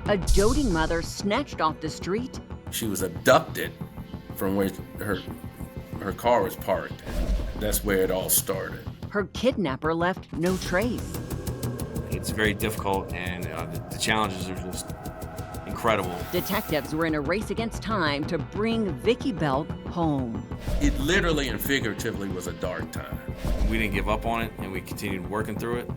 A doting mother snatched off the street. She was abducted from where her car was parked. That's where it all started. Her kidnapper left no trace. It's very difficult, and the challenges are just incredible. Detectives were in a race against time to bring Vicki Bel home. It literally and figuratively was a dark time. We didn't give up on it, and we continued working through it.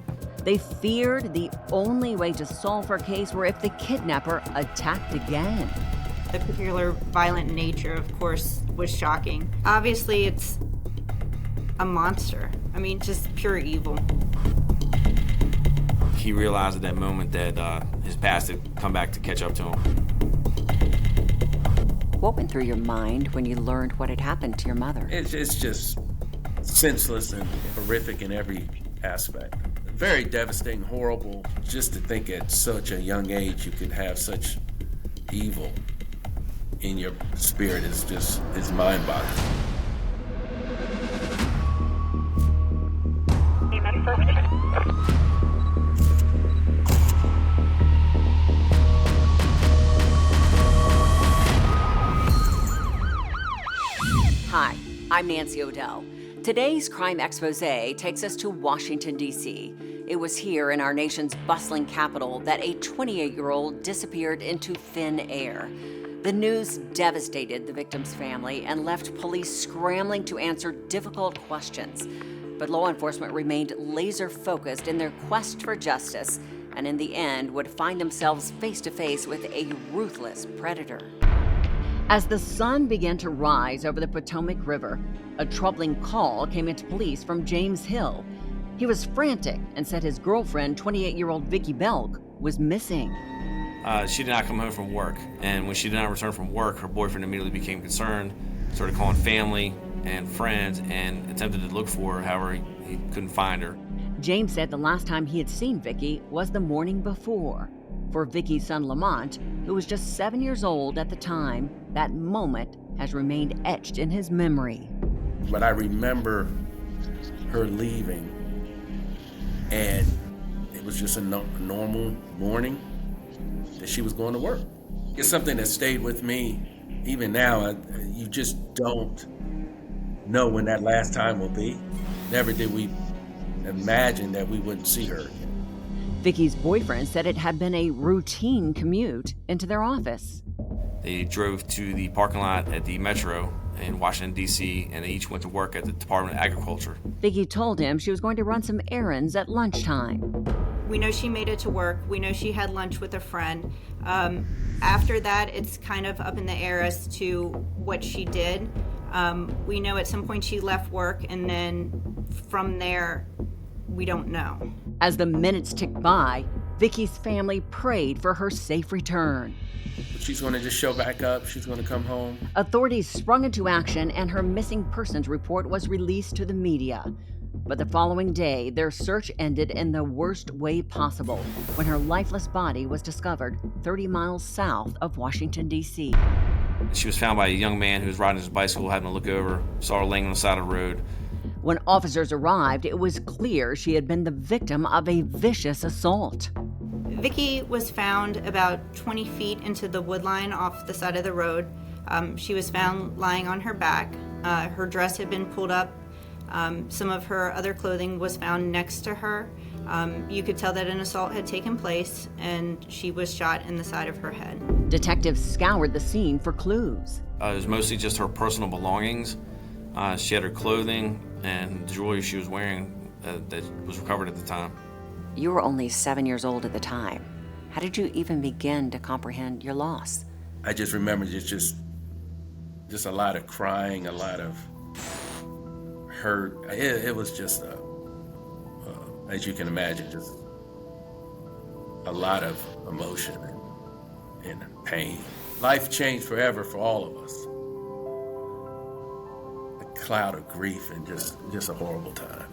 They feared the only way to solve her case were if the kidnapper attacked again. The particular violent nature, of course, was shocking. Obviously, it's a monster. I mean, just pure evil. He realized at that moment that his past had come back to catch up to him. What went through your mind when you learned what had happened to your mother? It's just senseless and horrific in every aspect. Very devastating, horrible, just to think at such a young age you could have such evil in your spirit is mind-boggling. Hi, I'm Nancy O'Dell. Today's Crime Exposé takes us to Washington, D.C. It was here in our nation's bustling capital that a 28-year-old disappeared into thin air. The news devastated the victim's family and left police scrambling to answer difficult questions. But law enforcement remained laser-focused in their quest for justice, and in the end would find themselves face-to-face with a ruthless predator. As the sun began to rise over the Potomac River, a troubling call came into police from James Hill. He was frantic and said his girlfriend, 28-year-old Vickie Belk, was missing. She did not come home from work, and when she did not return from work, her boyfriend immediately became concerned, started calling family and friends, and attempted to look for her. However, he couldn't find her. James said the last time he had seen Vicki was the morning before. For Vickie's son Lamont, who was just 7 years old at the time, that moment has remained etched in his memory. But I remember her leaving, and it was just a normal morning that she was going to work. It's something that stayed with me. Even now, you just don't know when that last time will be. Never did we imagine that we wouldn't see her again. Vickie's boyfriend said it had been a routine commute into their office. They drove to the parking lot at the Metro in Washington, D.C., and they each went to work at the Department of Agriculture. Vicki told him she was going to run some errands at lunchtime. We know she made it to work. We know she had lunch with a friend. After that, it's kind of up in the air as to what she did. We know at some point she left work, and then from there, we don't know. As the minutes ticked by, Vickie's family prayed for her safe return. She's going to just show back up. She's going to come home. Authorities sprung into action, and her missing persons report was released to the media. But the following day, their search ended in the worst way possible when her lifeless body was discovered 30 miles south of Washington, D.C. She was found by a young man who was riding his bicycle, having to look over, saw her laying on the side of the road. When officers arrived, it was clear she had been the victim of a vicious assault. Vicki was found about 20 feet into the wood line off the side of the road. She was found lying on her back. Her dress had been pulled up. Some of her other clothing was found next to her. You could tell that an assault had taken place, and she was shot in the side of her head. Detectives scoured the scene for clues. It was mostly just her personal belongings. She had her clothing and jewelry she was wearing that was recovered at the time. You were only 7 years old at the time. How did you even begin to comprehend your loss? I just remember just a lot of crying, a lot of hurt. It was just, as you can imagine, just a lot of emotion and pain. Life changed forever for all of us. A cloud of grief and just a horrible time.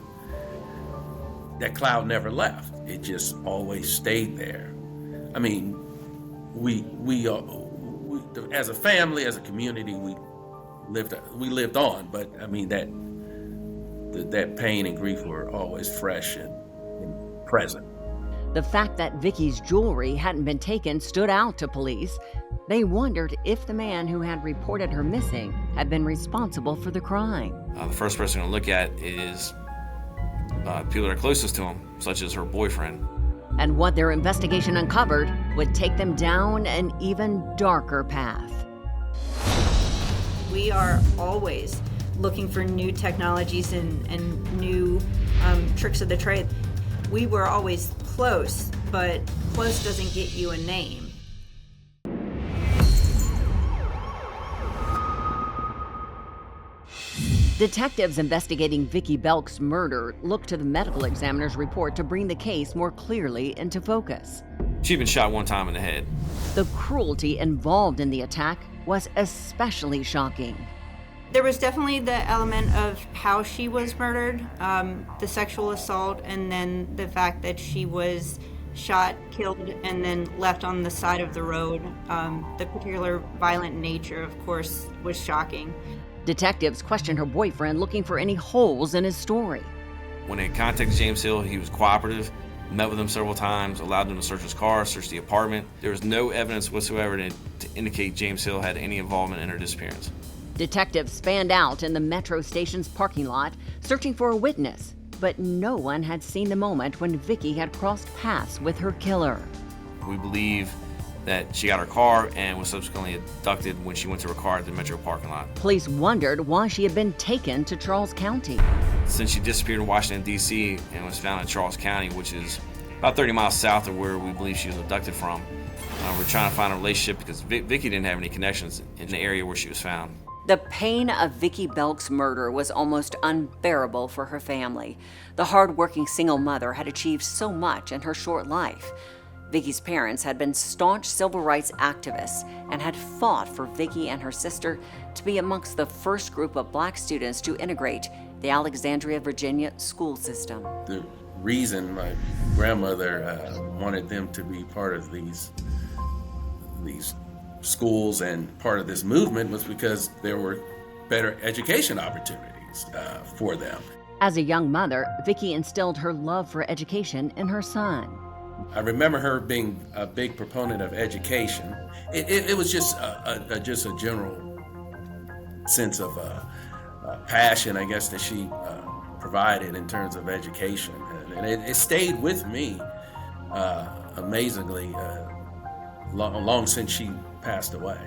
That cloud never left. It just always stayed there. I mean, we as a family, as a community, we lived on. But I mean, that pain and grief were always fresh and present. The fact that Vicki's jewelry hadn't been taken stood out to police. They wondered if the man who had reported her missing had been responsible for the crime. The first person to look at is people that are closest to him, such as her boyfriend. And what their investigation uncovered would take them down an even darker path. We are always looking for new technologies and new tricks of the trade. We were always close, but close doesn't get you a name. Detectives investigating Vicki Belk's murder looked to the medical examiner's report to bring the case more clearly into focus. She'd been shot one time in the head. The cruelty involved in the attack was especially shocking. There was definitely the element of how she was murdered, the sexual assault, and then the fact that she was shot, killed, and then left on the side of the road. The particular violent nature, of course, was shocking. Detectives questioned her boyfriend, looking for any holes in his story. When they contacted James Hill, he was cooperative, met with him several times, allowed them to search his car, search the apartment. There was no evidence whatsoever to indicate James Hill had any involvement in her disappearance. Detectives fanned out in the metro station's parking lot, searching for a witness, but no one had seen the moment when Vicki had crossed paths with her killer. We believe that she got her car and was subsequently abducted when she went to her car at the metro parking lot. Police wondered why she had been taken to Charles County. Since she disappeared in Washington, D.C. and was found in Charles County, which is about 30 miles south of where we believe she was abducted from, we're trying to find a relationship because Vicki didn't have any connections in the area where she was found. The pain of Vicki Belk's murder was almost unbearable for her family. The hard-working single mother had achieved so much in her short life. Vicki's parents had been staunch civil rights activists and had fought for Vicki and her sister to be amongst the first group of black students to integrate the Alexandria, Virginia school system. The reason my grandmother wanted them to be part of these schools and part of this movement was because there were better education opportunities for them. As a young mother, Vicki instilled her love for education in her son. I remember her being a big proponent of education. It was just a general sense of passion, I guess, that she provided in terms of education. And it stayed with me amazingly long since she passed away.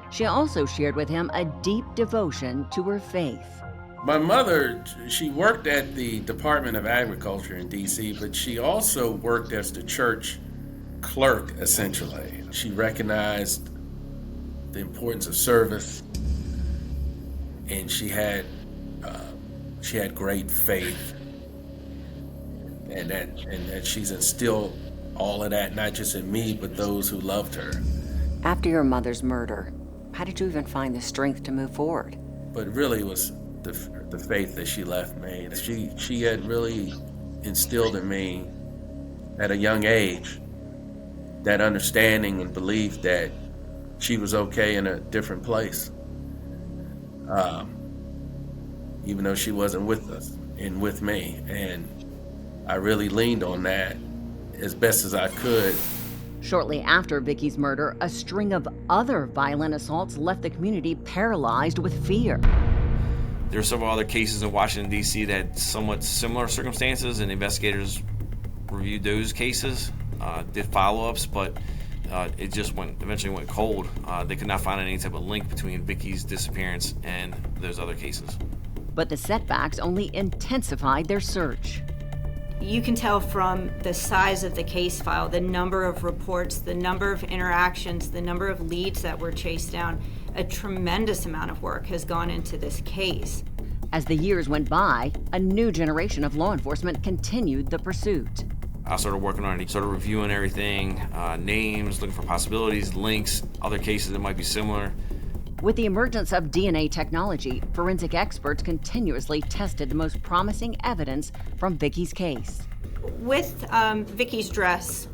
She also shared with him a deep devotion to her faith. My mother, she worked at the Department of Agriculture in D.C., but she also worked as the church clerk, essentially. She recognized the importance of service, and she had great faith, and that she's instilled all of that, not just in me, but those who loved her. After your mother's murder, how did you even find the strength to move forward? But really, it was the faith that she left me. She had really instilled in me at a young age that understanding and belief that she was okay in a different place, even though she wasn't with us and with me. And I really leaned on that as best as I could. Shortly after Vicki's murder, a string of other violent assaults left the community paralyzed with fear. There are several other cases in Washington, D.C. that had somewhat similar circumstances, and investigators reviewed those cases, did follow-ups, but it just eventually went cold. They could not find any type of link between Vicki's disappearance and those other cases. But the setbacks only intensified their search. You can tell from the size of the case file, the number of reports, the number of interactions, the number of leads that were chased down. A tremendous amount of work has gone into this case. As the years went by, a new generation of law enforcement continued the pursuit. I started working on it, started reviewing everything, names, looking for possibilities, links, other cases that might be similar. With the emergence of DNA technology, forensic experts continuously tested the most promising evidence from Vicki's case. With Vicki's dress,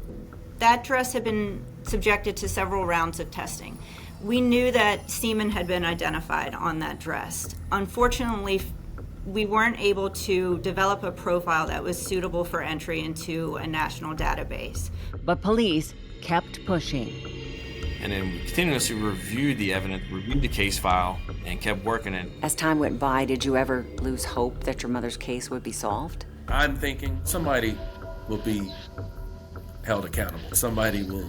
that dress had been subjected to several rounds of testing. We knew that semen had been identified on that dress. Unfortunately, we weren't able to develop a profile that was suitable for entry into a national database. But police kept pushing. And then we continuously reviewed the evidence, reviewed the case file, and kept working it. As time went by, did you ever lose hope that your mother's case would be solved? I'm thinking somebody will be held accountable. Somebody will,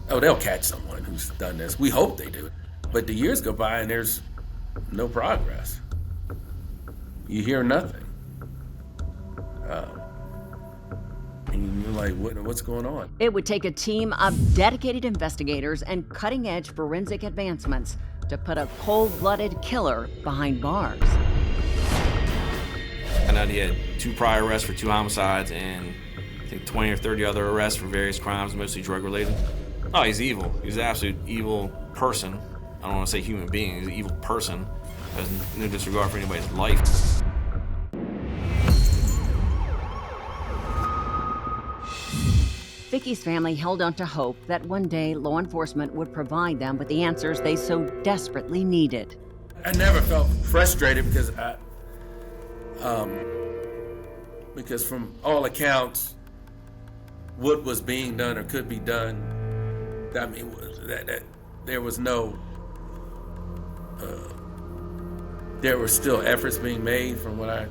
they'll catch someone who's done this. We hope they do. But the years go by and there's no progress. You hear nothing. And you're like, what's going on? It would take a team of dedicated investigators and cutting-edge forensic advancements to put a cold-blooded killer behind bars. And then he had 2 prior arrests for 2 homicides and I think 20 or 30 other arrests for various crimes, mostly drug-related. Oh, he's evil. He's an absolute evil person. I don't want to say human being. He's an evil person. Has no disregard for anybody's life. Vicki's family held on to hope that one day law enforcement would provide them with the answers they so desperately needed. I never felt frustrated because from all accounts, what was being done or could be done, I mean, that there was no, there were still efforts being made from what I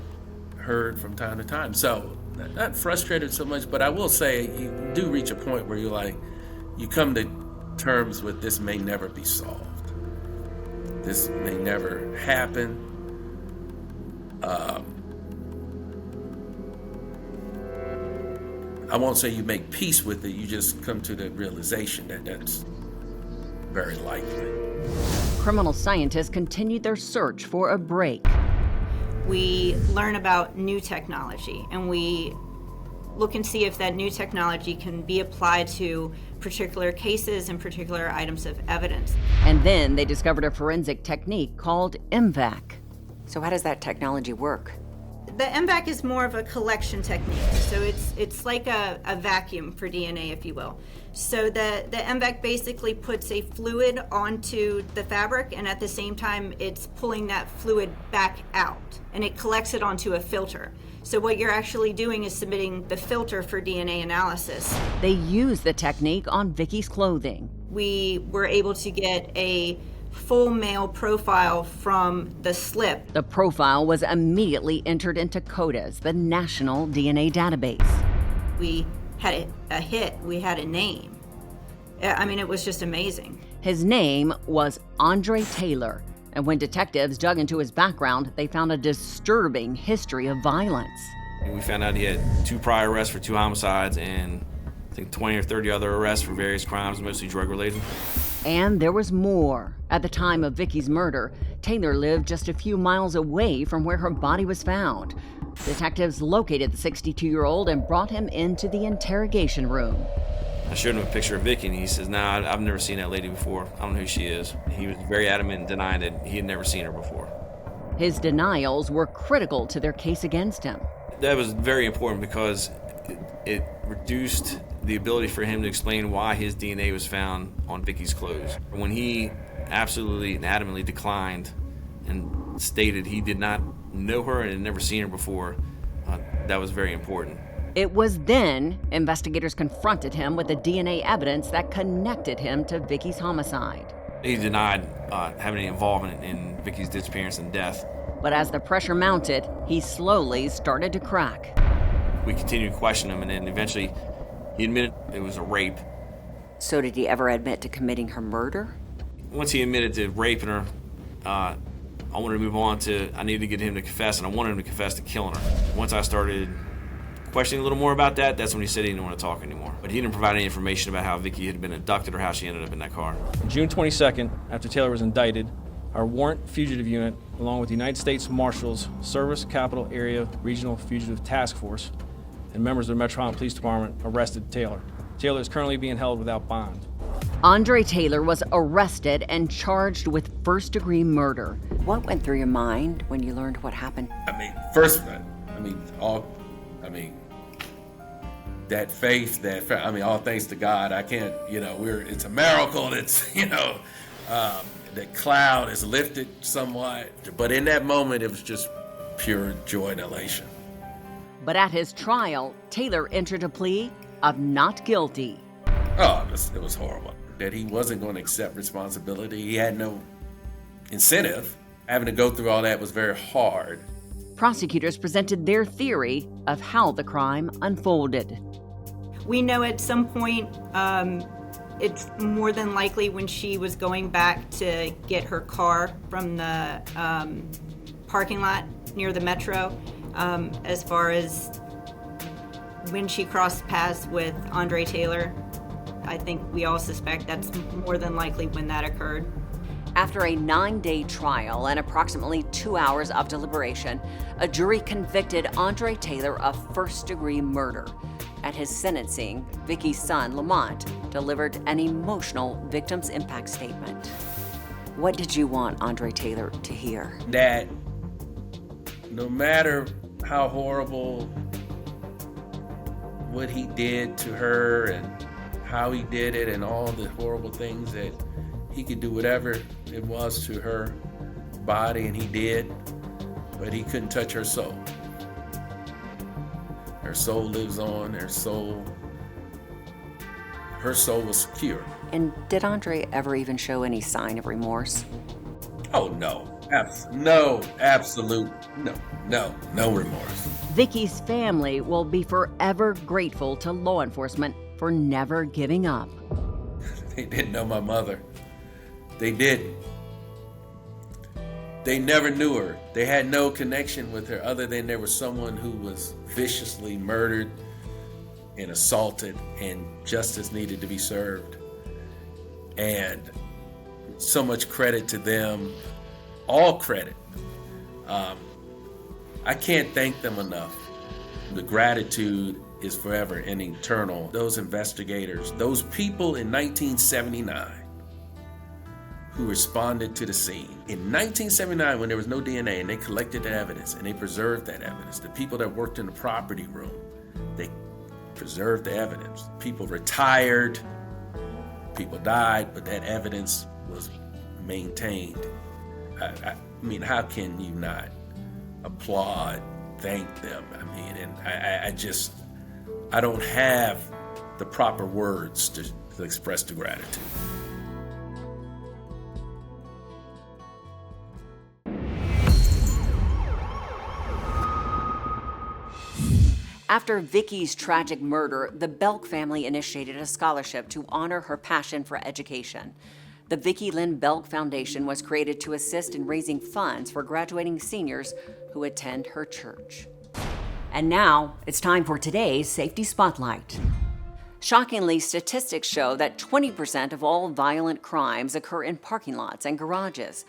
heard from time to time. So, not frustrated so much, but I will say you do reach a point where you're like, you come to terms with this may never be solved. This may never happen. I won't say you make peace with it, you just come to the realization that that's very likely. Criminal scientists continued their search for a break. We learn about new technology, and we look and see if that new technology can be applied to particular cases and particular items of evidence. And then they discovered a forensic technique called MVAC. So how does that technology work? The MVAC is more of a collection technique, so it's like a vacuum for DNA, if you will. So the MVAC basically puts a fluid onto the fabric, and at the same time it's pulling that fluid back out, and it collects it onto a filter. So what you're actually doing is submitting the filter for DNA analysis. They used the technique on Vicki's clothing. We were able to get a full male profile from the slip. The profile was immediately entered into CODIS, the national DNA database. We had a hit, we had a name. I mean, it was just amazing. His name was Andre Taylor, and when detectives dug into his background, they found a disturbing history of violence. We found out he had 2 prior arrests for 2 homicides and I think 20 or 30 other arrests for various crimes, mostly drug-related. And there was more. At the time of Vicki's murder, Taylor lived just a few miles away from where her body was found. Detectives located the 62-year-old and brought him into the interrogation room. I showed him a picture of Vicki, and he says, "Nah, I've never seen that lady before. I don't know who she is." He was very adamant in denying that he had never seen her before. His denials were critical to their case against him. That was very important because it reduced the ability for him to explain why his DNA was found on Vicki's clothes. When he absolutely and adamantly declined and stated he did not know her and had never seen her before, that was very important. It was then investigators confronted him with the DNA evidence that connected him to Vicki's homicide. He denied having any involvement in Vicki's disappearance and death. But as the pressure mounted, he slowly started to crack. We continued to question him, and then eventually he admitted it was a rape. So did he ever admit to committing her murder? Once he admitted to raping her, I wanted to move on to, I needed to get him to confess, and I wanted him to confess to killing her. Once I started questioning a little more about that, that's when he said he didn't want to talk anymore. But he didn't provide any information about how Vicki had been abducted or how she ended up in that car. June 22nd, after Taylor was indicted, our warrant fugitive unit, along with the United States Marshals Service Capital Area Regional Fugitive Task Force and members of the Metropolitan Police Department, arrested Taylor. Taylor is currently being held without bond. Andre Taylor was arrested and charged with first-degree murder. What went through your mind when you learned what happened? That faith, all thanks to God. I can't, it's a miracle. It's, the cloud is lifted somewhat. But in that moment, it was just pure joy and elation. But at his trial, Taylor entered a plea of not guilty. Oh, it was horrible. That he wasn't going to accept responsibility. He had no incentive. Having to go through all that was very hard. Prosecutors presented their theory of how the crime unfolded. We know at some point, it's more than likely when she was going back to get her car from the parking lot near the Metro, as far as when she crossed paths with Andre Taylor. I think we all suspect that's more than likely when that occurred. After a 9-day trial and approximately 2 hours of deliberation, a jury convicted Andre Taylor of first-degree murder. At his sentencing, Vickie's son, Lamont, delivered an emotional victim's impact statement. What did you want Andre Taylor to hear? That no matter how horrible what he did to her and how he did it and all the horrible things, that he could do whatever it was to her body, and he did, but he couldn't touch her soul. Her soul lives on, her soul was secure. And did Andre ever even show any sign of remorse? Oh, no. No remorse. Vickie's family will be forever grateful to law enforcement for never giving up. They didn't know my mother. They didn't. They never knew her. They had no connection with her other than there was someone who was viciously murdered and assaulted, and justice needed to be served. And so much credit to them, all credit. I can't thank them enough. The gratitude is forever and eternal. Those investigators, those people in 1979 who responded to the scene. In 1979, when there was no DNA and they collected the evidence and they preserved that evidence, the people that worked in the property room, they preserved the evidence. People retired, people died, but that evidence was maintained. I mean, how can you not applaud, thank them? I mean, and I don't have the proper words to express the gratitude. After Vickie's tragic murder, the Belk family initiated a scholarship to honor her passion for education. The Vickie Lynn Belk Foundation was created to assist in raising funds for graduating seniors who attend her church. And now, it's time for today's Safety Spotlight. Shockingly, statistics show that 20% of all violent crimes occur in parking lots and garages.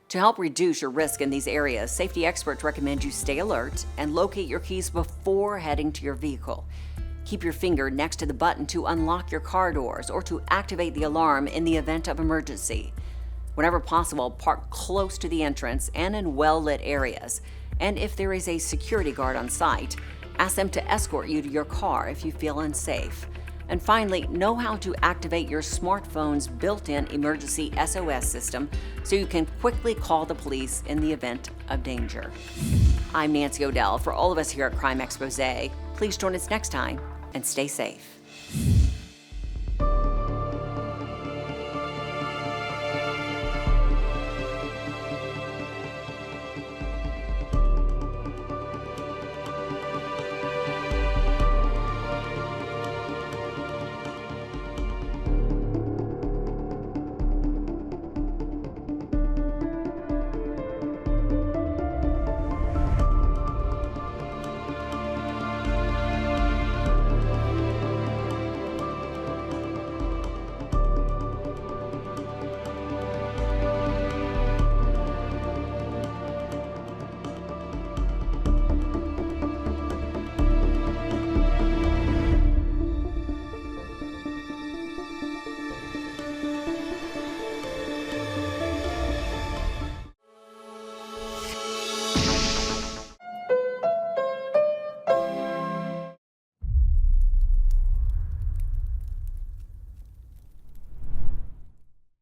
To help reduce your risk in these areas, safety experts recommend you stay alert and locate your keys before heading to your vehicle. Keep your finger next to the button to unlock your car doors or to activate the alarm in the event of emergency. Whenever possible, park close to the entrance and in well-lit areas. And if there is a security guard on site, ask them to escort you to your car if you feel unsafe. And finally, know how to activate your smartphone's built-in emergency SOS system so you can quickly call the police in the event of danger. I'm Nancy O'Dell. For all of us here at Crime Exposé, please join us next time and stay safe.